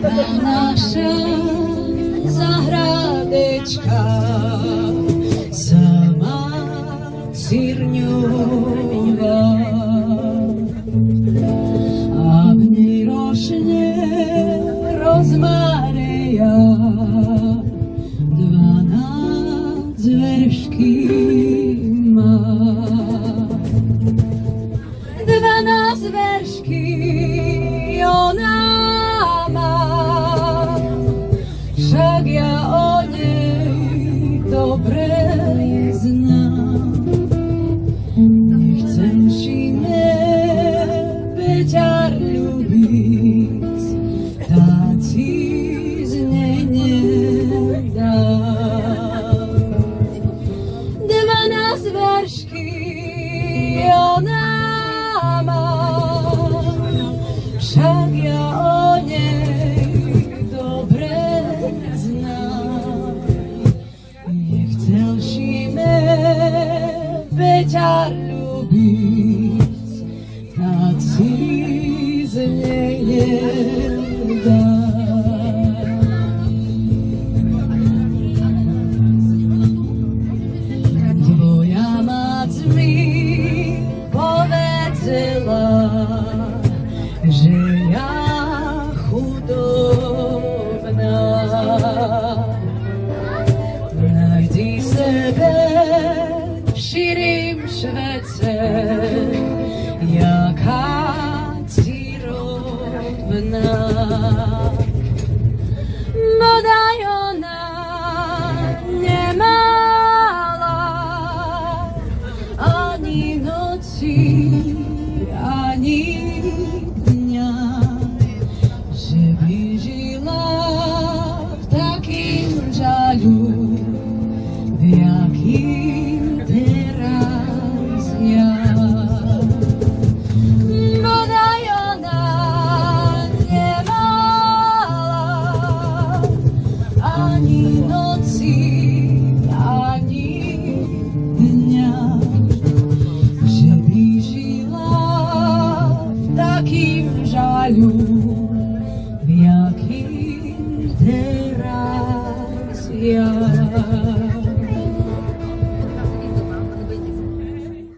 ta naša zahradečka sama Cirňová a v nej rošne rozmareja 12 veršky má. 12 veršky ona má, však ja o nej dobre znám. Nechcem šime veťar ľúbiť, dať si z nej nedám. 12 veršky ona má, však ja o nej dobre znám. Nechcel šime veťar ľúbiť, dať si z nej nedám. Tvoja mať mi povedala, že ja chudobná. Najdi sebe v širým švece, jaká si rovná. Bodaj ona nemala ani noci, ani dňa, že by žila v takým žaľu, v jakým teraz ja. Bodaj ona nemala ani noci, ani dňa, že by žila v takým žaľu, v jakým teraz ja.